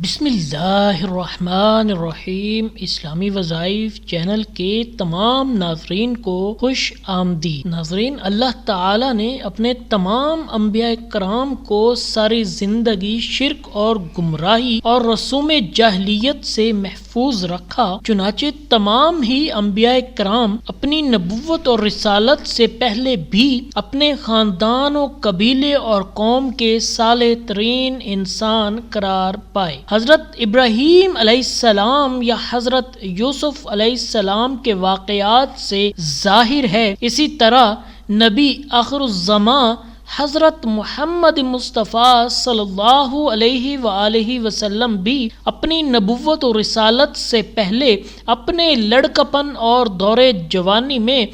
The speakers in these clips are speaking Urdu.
بسم اللہ الرحمن الرحیم۔ اسلامی وظائف چینل کے تمام ناظرین کو خوش آمدید۔ ناظرین، اللہ تعالی نے اپنے تمام انبیاء کرام کو ساری زندگی شرک اور گمراہی اور رسوم جاہلیت سے محفوظ رکھا، چنانچہ تمام ہی انبیاء کرام اپنی نبوت اور رسالت سے پہلے بھی اپنے خاندان و قبیلے اور قوم کے صالح ترین انسان قرار پائے۔ حضرت ابراہیم علیہ السلام یا حضرت یوسف علیہ السلام کے واقعات سے ظاہر ہے، اسی طرح نبی آخر الزماں حضرت محمد مصطفیٰ صلی اللہ علیہ وآلہ وسلم بھی اپنی نبوت و رسالت سے پہلے اپنے لڑکپن اور دور جوانی میں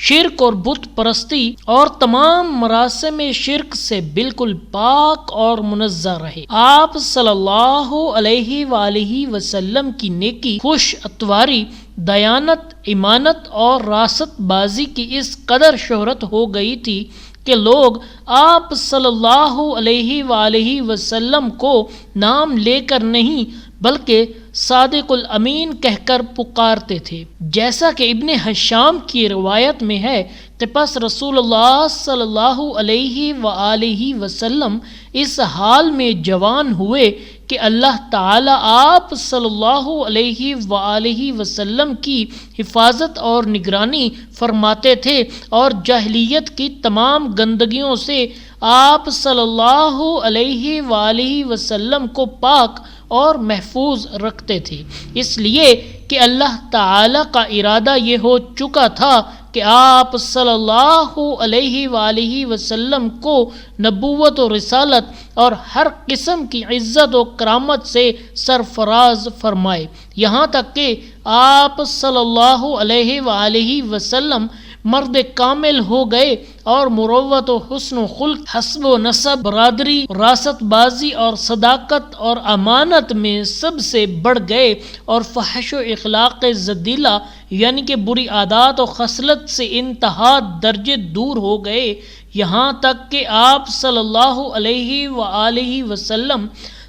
شرک اور بت پرستی اور تمام مراسم شرک سے بالکل پاک اور منزہ رہے۔ آپ صلی اللہ علیہ وآلہ وسلم کی نیکی، خوش اتواری، دیانت، ایمانت اور راست بازی کی اس قدر شہرت ہو گئی تھی کہ لوگ آپ صلی اللہ علیہ وآلہ وسلم کو نام لے کر نہیں بلکہ صادق الامین کہہ کر پکارتے تھے۔ جیسا کہ ابن حشام کی روایت میں ہے کہ پس رسول اللہ صلی اللہ علیہ وآلہ وسلم اس حال میں جوان ہوئے کہ اللہ تعالی آپ صلی اللہ علیہ وآلہ وسلم کی حفاظت اور نگرانی فرماتے تھے اور جاہلیت کی تمام گندگیوں سے آپ صلی اللہ علیہ وآلہ وسلم کو پاک اور محفوظ رکھتے تھے، اس لیے کہ اللہ تعالی کا ارادہ یہ ہو چکا تھا کہ آپ صلی اللہ علیہ وآلہ وسلم کو نبوت و رسالت اور ہر قسم کی عزت و کرامت سے سرفراز فرمائے، یہاں تک کہ آپ صلی اللہ علیہ وآلہ وسلم مرد کامل ہو گئے اور مروت و حسن و خلق، حسب و نسب، برادری، راست بازی اور صداقت اور امانت میں سب سے بڑھ گئے اور فحش و اخلاق زدیلہ یعنی کہ بری عادات و خصلت سے انتہا درجے دور ہو گئے، یہاں تک کہ آپ صلی اللہ علیہ وآلہ وسلم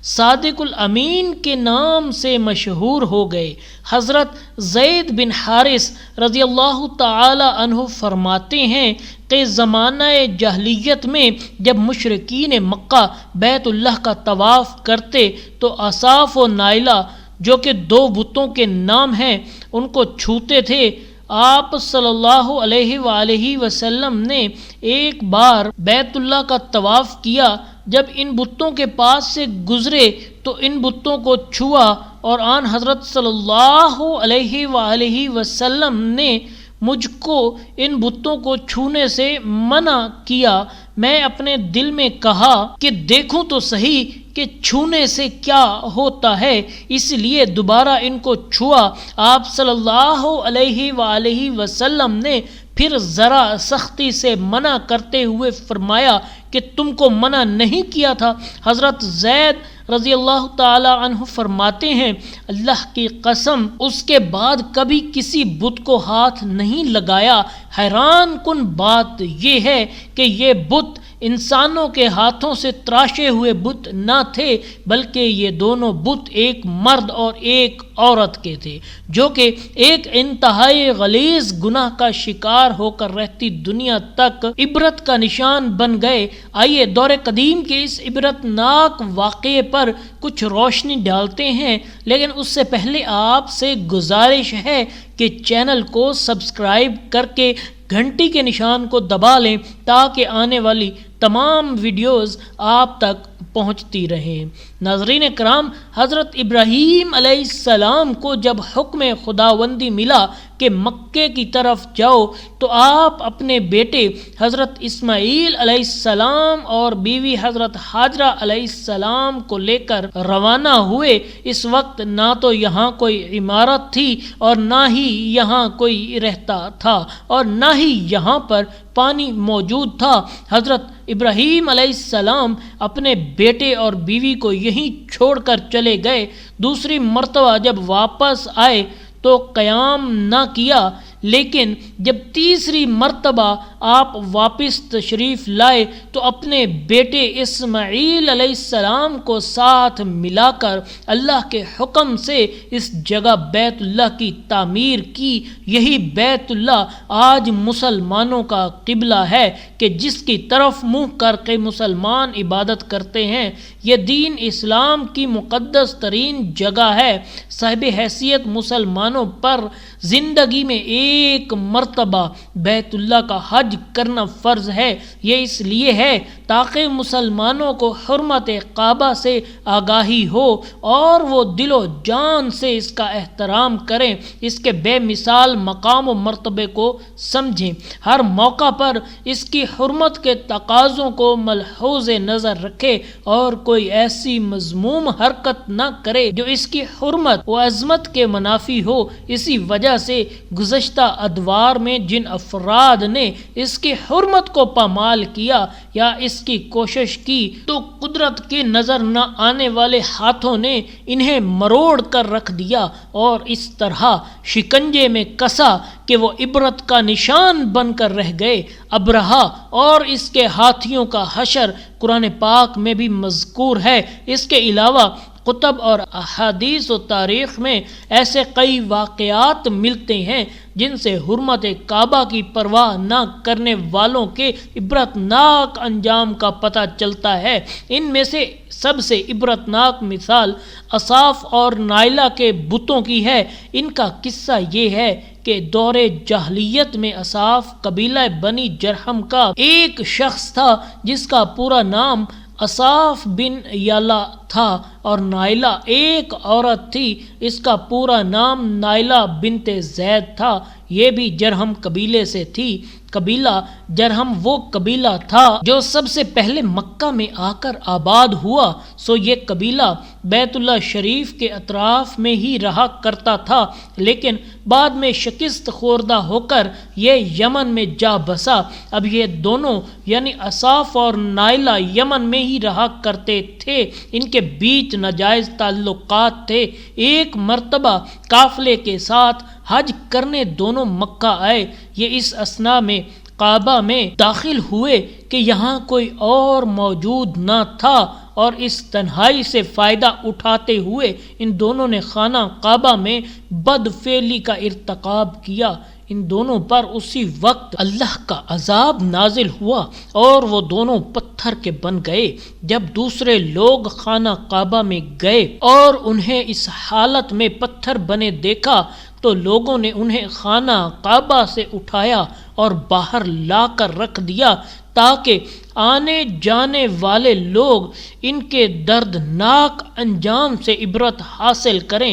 صادق الامین کے نام سے مشہور ہو گئے۔ حضرت زید بن حارث رضی اللہ تعالی عنہ فرماتے ہیں کہ زمانہ جاہلیت میں جب مشرکین مکہ بیت اللہ کا طواف کرتے تو اصاف و نائلہ جو کہ دو بتوں کے نام ہیں ان کو چھوتے تھے۔ آپ صلی اللہ علیہ وآلہ وسلم نے ایک بار بیت اللہ کا طواف کیا، جب ان بتوں کے پاس سے گزرے تو ان بتوں کو چھوا اور آن حضرت صلی اللہ علیہ وآلہ وسلم نے مجھ کو ان بتوں کو چھونے سے منع کیا۔ میں اپنے دل میں کہا کہ دیکھوں تو صحیح کہ چھونے سے کیا ہوتا ہے، اس لیے دوبارہ ان کو چھوا۔ آپ صلی اللہ علیہ وآلہ وسلم نے پھر ذرا سختی سے منع کرتے ہوئے فرمایا کہ تم کو منع نہیں کیا تھا؟ حضرت زید رضی اللہ تعالی عنہ فرماتے ہیں اللہ کی قسم اس کے بعد کبھی کسی بت کو ہاتھ نہیں لگایا۔ حیران کن بات یہ ہے کہ یہ بت انسانوں کے ہاتھوں سے تراشے ہوئے بت نہ تھے بلکہ یہ دونوں بت ایک مرد اور ایک عورت کے تھے جو کہ ایک انتہائی غلیظ گناہ کا شکار ہو کر رہتی دنیا تک عبرت کا نشان بن گئے۔ آئیے دور قدیم کے اس عبرت ناک واقعے پر کچھ روشنی ڈالتے ہیں، لیکن اس سے پہلے آپ سے گزارش ہے کہ چینل کو سبسکرائب کر کے گھنٹی کے نشان کو دبا لیں تاکہ آنے والی تمام ویڈیوز آپ تک پہنچتی رہیں۔ ناظرین کرام، حضرت ابراہیم علیہ السلام کو جب حکم خداوندی ملا کہ مکے کی طرف جاؤ تو آپ اپنے بیٹے حضرت اسماعیل علیہ السلام اور بیوی حضرت ہاجرہ علیہ السلام کو لے کر روانہ ہوئے۔ اس وقت نہ تو یہاں کوئی عمارت تھی اور نہ ہی یہاں کوئی رہتا تھا اور نہ ہی یہاں پر پانی موجود تھا۔ حضرت ابراہیم علیہ السلام اپنے بیٹے اور بیوی کو یہیں چھوڑ کر چلے گئے۔ دوسری مرتبہ جب واپس آئے تو قیام نہ کیا، لیکن جب تیسری مرتبہ آپ واپس تشریف لائے تو اپنے بیٹے اسماعیل علیہ السلام کو ساتھ ملا کر اللہ کے حکم سے اس جگہ بیت اللہ کی تعمیر کی۔ یہی بیت اللہ آج مسلمانوں کا قبلہ ہے کہ جس کی طرف منہ کر کے مسلمان عبادت کرتے ہیں۔ یہ دین اسلام کی مقدس ترین جگہ ہے۔ صاحب حیثیت مسلمانوں پر زندگی میں ایک مرتبہ بیت اللہ کا حج کرنا فرض ہے۔ یہ اس لیے ہے تاکہ مسلمانوں کو حرمت کعبہ سے آگاہی ہو اور وہ دل و جان سے اس کا احترام کریں، اس کے بے مثال مقام و مرتبے کو سمجھیں، ہر موقع پر اس کی حرمت کے تقاضوں کو ملحوظ نظر رکھے اور کوئی ایسی مذموم حرکت نہ کرے جو اس کی حرمت و عظمت کے منافی ہو۔ اسی وجہ سے گزشتہ ادوار میں جن افراد نے اس کی حرمت کو پامال کیا یا اس کی کوشش کی تو قدرت کے نظر نہ آنے والے ہاتھوں نے انہیں مروڑ کر رکھ دیا اور اس طرح شکنجے میں کسا کہ وہ عبرت کا نشان بن کر رہ گئے۔ ابرہہ اور اس کے ہاتھیوں کا حشر قرآن پاک میں بھی مذکور ہے۔ اس کے علاوہ کتب اور احادیث و تاریخ میں ایسے کئی واقعات ملتے ہیں جن سے حرمت کعبہ کی پرواہ نہ کرنے والوں کے عبرتناک انجام کا پتہ چلتا ہے۔ ان میں سے سب سے عبرتناک مثال اصاف اور نائلہ کے بتوں کی ہے۔ ان کا قصہ یہ ہے کہ دور جاہلیت میں اصاف قبیلہ بنی جرہم کا ایک شخص تھا جس کا پورا نام اصاف بن یالا تھا اور نائلہ ایک عورت تھی، اس کا پورا نام نائلہ بنت زید تھا، یہ بھی جرہم قبیلے سے تھی۔ قبیلہ جرہم وہ قبیلہ تھا جو سب سے پہلے مکہ میں آ کر آباد ہوا، سو یہ قبیلہ بیت اللہ شریف کے اطراف میں ہی رہا کرتا تھا، لیکن بعد میں شکست خوردہ ہو کر یہ یمن میں جا بسا۔ اب یہ دونوں یعنی اصاف اور نائلہ یمن میں ہی رہا کرتے تھے، ان کے بیچ ناجائز تعلقات تھے۔ ایک مرتبہ قافلے کے ساتھ حج کرنے دونوں مکہ آئے۔ یہ اس اثنا میں کعبہ میں داخل ہوئے کہ یہاں کوئی اور موجود نہ تھا اور اس تنہائی سے فائدہ اٹھاتے ہوئے ان دونوں نے خانہ کعبہ میں بد فعلی کا ارتکاب کیا۔ ان دونوں پر اسی وقت اللہ کا عذاب نازل ہوا اور وہ دونوں پتھر کے بن گئے۔ جب دوسرے لوگ خانہ کعبہ میں گئے اور انہیں اس حالت میں پتھر بنے دیکھا تو لوگوں نے انہیں خانہ کعبہ سے اٹھایا اور باہر لا کر رکھ دیا تاکہ آنے جانے والے لوگ ان کے دردناک انجام سے عبرت حاصل کریں۔